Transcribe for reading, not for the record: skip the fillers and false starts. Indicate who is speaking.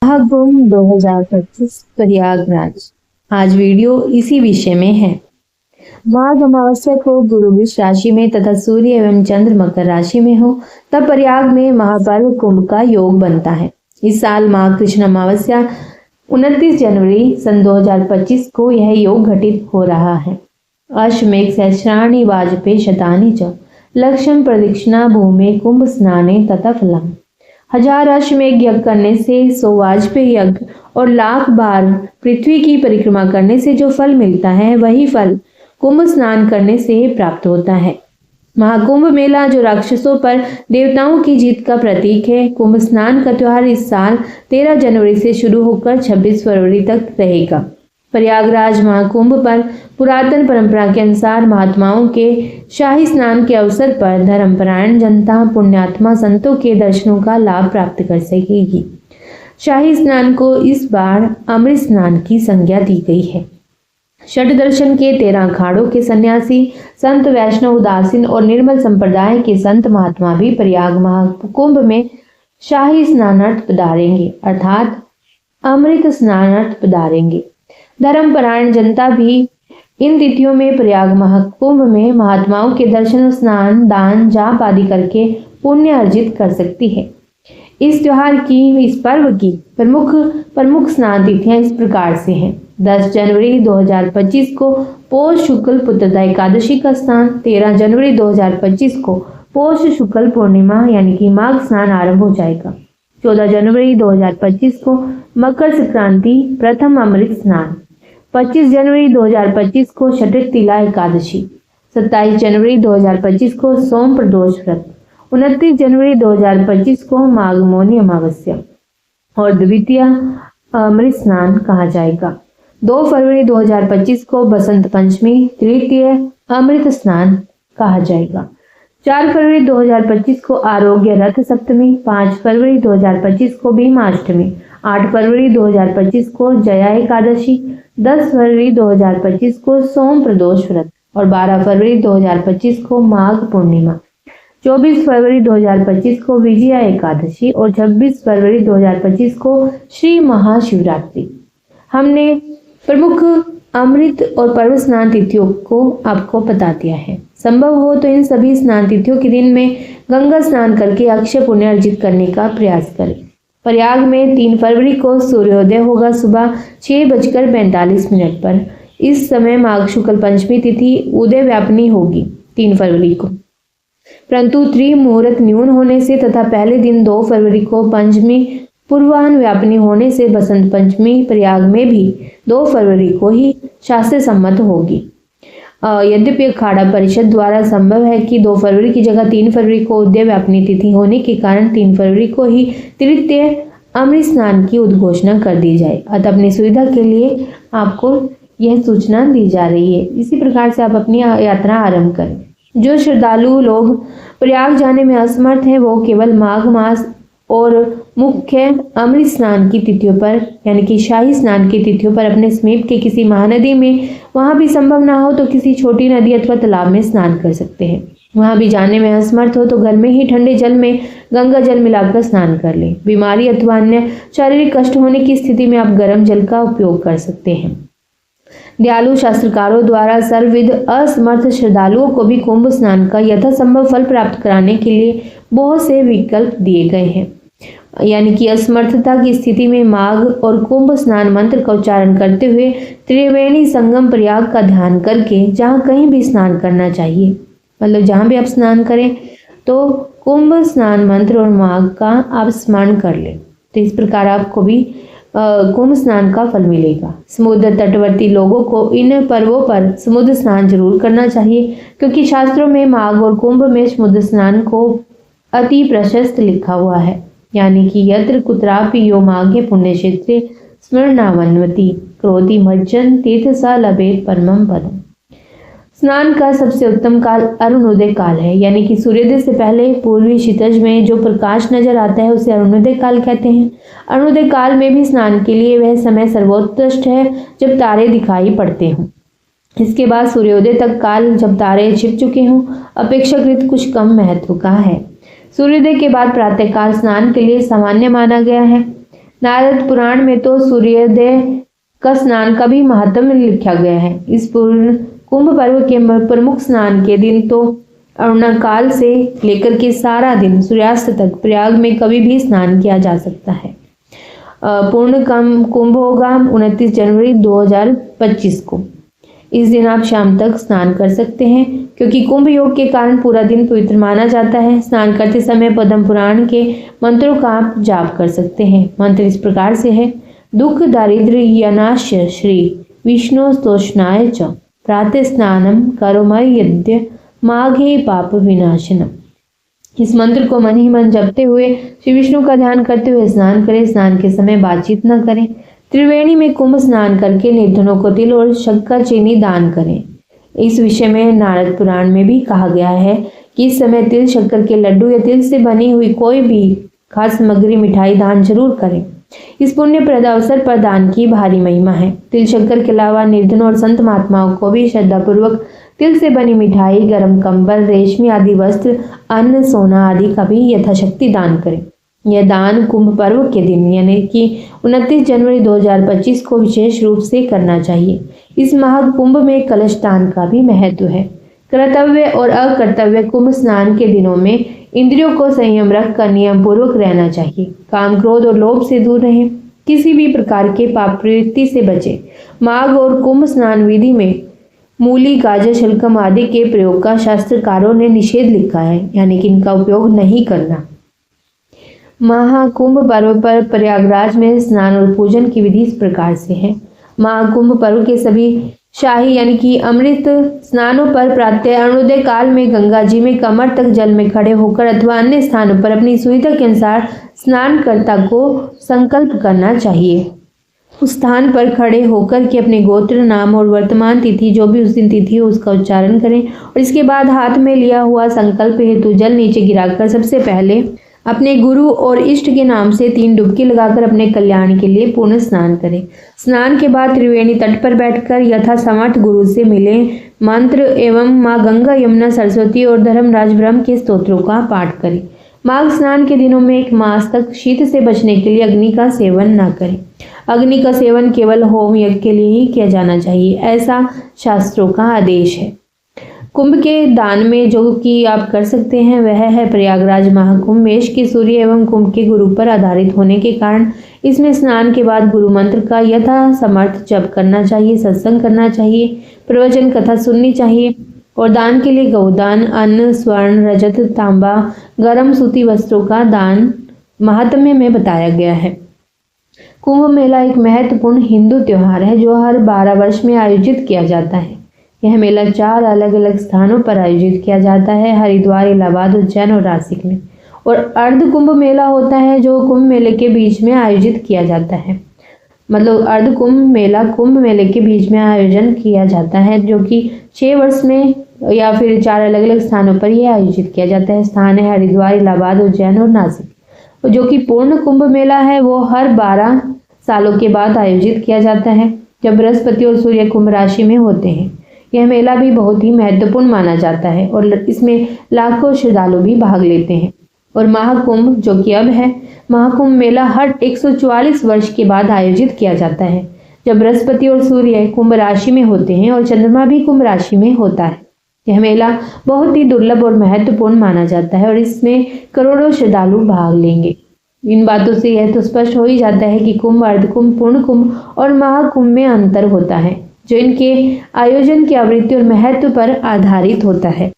Speaker 1: महाकुंभ 2025 प्रयागराज। आज वीडियो इसी विषय में है। माघ अमावस्या को गुरु वृष राशि में तथा सूर्य एवं चंद्र मकर राशि में हो तब प्रयाग में महापर्व कुंभ का योग बनता है। इस साल माघ कृष्ण अमावस्या 29 जनवरी सन 2025 को यह योग घटित हो रहा है। अश्वमेघ सहस्राणि वाजपेय शतानि च लक्ष्यम प्रदक्षिणा भूमि कुंभ स्नाने तथा फलम। 1000 अश्वमेघ यज्ञ करने से 100 वाजपेय यज्ञ और लाख बार पृथ्वी की परिक्रमा करने से जो फल मिलता है वही फल कुंभ स्नान करने से प्राप्त होता है। महाकुंभ मेला जो राक्षसों पर देवताओं की जीत का प्रतीक है। कुंभ स्नान का त्योहार इस साल 13 जनवरी से शुरू होकर 26 फरवरी तक रहेगा। प्रयागराज महाकुंभ पर पुरातन परंपरा के अनुसार महात्माओं के शाही स्नान के अवसर पर धर्मपरायण जनता पुण्यात्मा संतों के दर्शनों का लाभ प्राप्त कर सकेगी। शाही स्नान को इस बार अमृत स्नान की संज्ञा दी गई है। षट दर्शन के 13 अखाड़ों के सन्यासी संत वैष्णव उदासीन और निर्मल संप्रदाय के संत महात्मा भी प्रयाग महाकुंभ में शाही स्नानार्थ पधारेंगे अर्थात अमृत स्नानार्थ पधारेंगे। धर्मपरायण जनता भी इन तिथियों में प्रयाग महाकुंभ में महात्माओं के दर्शन स्नान दान जाप आदि करके पुण्य अर्जित कर सकती है। इस पर्व की प्रमुख स्नान तिथियां इस प्रकार से हैं। 10 जनवरी 2025 को पौष शुक्ल पुत्रदा एकादशी का स्नान, 13 जनवरी 2025 को पौष शुक्ल पूर्णिमा यानी कि माघ स्नान आरंभ हो जाएगा। 14 जनवरी 2025 को मकर संक्रांति प्रथम अमृत स्नान, 25 जनवरी 2025 को षट्क तिला एकादशी, 27 जनवरी 2025 को सोम प्रदोष व्रत, 29 जनवरी 2025 को माघ मौनी अमावस्या और द्वितीय अमृत स्नान कहा जाएगा। 2 फरवरी 2025 को बसंत पंचमी तृतीय अमृत स्नान कहा जाएगा। 4 फरवरी 2025 को आरोग्य रथ सप्तमी, 5 फरवरी 2025 को भीमाष्टमी, 8 फरवरी 2025 को जया एकादशी, 10 फरवरी 2025 को सोम प्रदोष व्रत और 12 फरवरी 2025 को माघ पूर्णिमा, 24 फरवरी 2025 को विजया एकादशी और 26 फरवरी 2025 को श्री महाशिवरात्रि। हमने प्रमुख अमृत और पर्व स्नान तिथियों को आपको बता दिया है। संभव हो तो इन सभी स्नान तिथियों के दिन में गंगा स्नान करके अक्षय पुण्य अर्जित करने का प्रयास करें। प्रयाग में 3 फरवरी को सूर्योदय होगा सुबह 6:45 पर। इस समय माघ शुक्ल पंचमी तिथि उदय व्यापनी होगी 3 फरवरी को, परंतु त्रिमुहूर्त न्यून होने से तथा पहले दिन 2 फरवरी को पंचमी पूर्वाह्न व्यापनी होने से बसंत पंचमी प्रयाग में भी 2 फरवरी को ही शास्त्र सम्मत होगी। यद्यपि अखाड़ा परिषद द्वारा संभव है कि 2 फरवरी की जगह 3 फरवरी को उदय व्यापनी तिथि होने के कारण 3 फरवरी को ही तृतीय अमृत स्नान की उद्घोषणा कर दी जाए, अतः अपनी सुविधा के लिए आपको यह सूचना दी जा रही है। इसी प्रकार से आप अपनी यात्रा आरंभ करें। जो श्रद्धालु लोग प्रयाग जाने में असमर्थ हैं वो केवल माघ मास और मुख्य अमृत स्नान की तिथियों पर यानी कि शाही स्नान की तिथियों पर अपने समीप के किसी महानदी में, वहां भी संभव ना हो तो किसी छोटी नदी अथवा तालाब में स्नान कर सकते हैं। वहां भी जाने में असमर्थ हो तो घर में ही ठंडे जल में गंगा जल मिलाकर स्नान कर लें। बीमारी अथवा अन्य शारीरिक कष्ट होने की स्थिति में आप गर्म जल का उपयोग कर सकते हैं। दयालु शास्त्रकारों द्वारा सर्वविध असमर्थ श्रद्धालुओं को भी कुंभ स्नान का यथासंभव फल प्राप्त कराने के लिए बहुत से विकल्प दिए गए हैं। यानी कि असमर्थता की स्थिति में माघ और कुंभ स्नान मंत्र का उच्चारण करते हुए त्रिवेणी संगम प्रयाग का ध्यान करके जहाँ कहीं भी स्नान करना चाहिए, मतलब जहाँ भी आप स्नान करें तो कुंभ स्नान मंत्र और माघ का आप स्मरण कर लें। तो इस प्रकार आपको भी कुंभ स्नान का फल मिलेगा। समुद्र तटवर्ती लोगों को इन पर्वों पर समुद्र स्नान जरूर करना चाहिए, क्योंकि शास्त्रों में माघ और कुंभ में समुद्र स्नान को अति प्रशस्त लिखा हुआ है। यानी कि यत्र कुत्रापि यो माघे पुण्य क्षेत्रे स्मरणावन्वति क्रोधि मज्जन तीर्थ सा लभेत परमम पदम। स्नान का सबसे उत्तम काल अरुणोदय काल है, यानी कि सूर्योदय से पहले पूर्वी क्षितिज में जो प्रकाश नजर आता है उसे अरुणोदय काल कहते हैं। अरुणोदय काल में भी स्नान के लिए वह समय सर्वोत्कृष्ट है जब तारे दिखाई पड़ते हों। इसके बाद सूर्योदय तक काल जब तारे छिप चुके हों अपेक्षाकृत कुछ कम महत्व का है। सूर्योदय के बाद प्रातःकाल स्नान के लिए सामान्य माना गया है। नारद पुराण में तो सूर्योदय का स्नान का भी महत्व लिखा गया है। इस पूर्ण कुंभ पर्व के प्रमुख स्नान के दिन तो अरुणकाल से लेकर के सारा दिन सूर्यास्त तक प्रयाग में कभी भी स्नान किया जा सकता है। पूर्ण कुंभ होगा 29 जनवरी 2025 को। इस दिन आप शाम तक स्नान कर सकते हैं, क्योंकि कुंभ योग के कारण पूरा दिन पवित्र माना जाता है। स्नान करते समय पद्म पुराण के मंत्रों का आप जाप कर सकते हैं। मंत्र इस प्रकार से है: दुख दारिद्र्य यनाश्य श्री विष्णु स्तोष्णाय च प्रातः स्नानम करोमय यद्य माघे पाप विनाशनम। इस मंत्र को मन ही मन जपते हुए श्री विष्णु का ध्यान करते हुए स्नान करें। स्नान के समय बातचीत न करें। त्रिवेणी में कुंभ स्नान करके निर्धनों को तिल और शक्कर चीनी दान करें। इस विषय में नारद पुराण में भी कहा गया है कि इस समय तिल शक्कर के लड्डू या तिल से बनी हुई कोई भी खास सामग्री मिठाई दान जरूर करें। इस पुण्यप्रद अवसर पर दान की भारी महिमा है। तिल शक्कर के अलावा निर्धनों और संत महात्माओं को भी श्रद्धापूर्वक तिल से बनी मिठाई, गर्म कंबल, रेशमी आदि वस्त्र, अन्न, सोना आदि का भी यथाशक्ति दान करें। यह दान कुंभ पर्व के दिन यानी कि 29 जनवरी 2025 को विशेष रूप से करना चाहिए। इस महाकुंभ में कलश दान का भी महत्व है। कर्तव्य और अकर्तव्य कुंभ स्नान के दिनों में इंद्रियों को संयम रखकर नियम पूर्वक रहना चाहिए। काम, क्रोध और लोभ से दूर रहें। किसी भी प्रकार के पाप प्रवृत्ति से बचें। माघ और कुंभ स्नान विधि में मूली, गाजर, शलगम आदि के प्रयोग का शास्त्रकारों ने निषेध लिखा है, यानी कि इनका उपयोग नहीं करना। महाकुंभ पर्व पर प्रयागराज में स्नान और पूजन की विधि इस प्रकार से है। महाकुंभ पर्व के सभी शाही यानी कि अमृत स्नानों पर प्रातः अरुणोदय काल में गंगा जी में कमर तक जल में खड़े होकर अथवा अन्य स्थानों पर अपनी सुविधा के अनुसार स्नानकर्ता को संकल्प करना चाहिए। उस स्थान पर खड़े होकर के अपने गोत्र, नाम और वर्तमान तिथि जो भी उस दिन तिथि हो उसका उच्चारण करें और इसके बाद हाथ में लिया हुआ संकल्प हेतु जल नीचे गिराकर सबसे पहले अपने गुरु और इष्ट के नाम से 3 डुबकी लगाकर अपने कल्याण के लिए पूर्ण स्नान करें। स्नान के बाद त्रिवेणी तट पर बैठकर यथासमर्थ गुरु से मिले मंत्र एवं माँ गंगा, यमुना, सरस्वती और धर्मराज ब्रह्म के स्तोत्रों का पाठ करें। माघ स्नान के दिनों में 1 मास तक शीत से बचने के लिए अग्नि का सेवन न करें। अग्नि का सेवन केवल होम यज्ञ के लिए ही किया जाना चाहिए, ऐसा शास्त्रों का आदेश है। कुंभ के दान में जो कि आप कर सकते हैं वह है प्रयागराज महाकुंभ। मेष के सूर्य एवं कुंभ के गुरु पर आधारित होने के कारण इसमें स्नान के बाद गुरु मंत्र का यथा समर्थ जप करना चाहिए, सत्संग करना चाहिए, प्रवचन कथा सुननी चाहिए और दान के लिए गौदान, अन्न, स्वर्ण, रजत, तांबा, गर्म सूती वस्त्रों का दान महात्म्य में बताया गया है। कुंभ मेला एक महत्वपूर्ण हिंदू त्योहार है जो हर 12 वर्ष में आयोजित किया जाता है। यह मेला 4 अलग अलग स्थानों पर आयोजित किया जाता है: हरिद्वार, इलाहाबाद, उज्जैन और नासिक में। और अर्ध कुंभ मेला होता है जो कुंभ मेले के बीच में आयोजित किया जाता है। मतलब अर्ध कुंभ मेला कुंभ मेले के बीच में आयोजन किया जाता है जो कि 6 वर्ष में या फिर 4 अलग अलग स्थानों पर यह आयोजित किया जाता है। स्थान है हरिद्वार, इलाहाबाद, उज्जैन और नासिक। जो कि पूर्ण कुंभ मेला है वो हर 12 सालों के बाद आयोजित किया जाता है जब बृहस्पति और सूर्य कुंभ राशि में होते हैं। यह मेला भी बहुत ही महत्वपूर्ण माना जाता है और इसमें लाखों श्रद्धालु भी भाग लेते हैं। और महाकुंभ जो कि अब है, महाकुंभ मेला हर 144 वर्ष के बाद आयोजित किया जाता है जब बृहस्पति और सूर्य कुंभ राशि में होते हैं और चंद्रमा भी कुंभ राशि में होता है। यह मेला बहुत ही दुर्लभ और महत्वपूर्ण माना जाता है और इसमें करोड़ों श्रद्धालु भाग लेंगे। इन बातों से यह तो स्पष्ट हो ही जाता है कि कुंभ, अर्धकुंभ, पूर्ण कुंभ और महाकुंभ में अंतर होता है जो इनके आयोजन की आवृत्ति और महत्व पर आधारित होता है।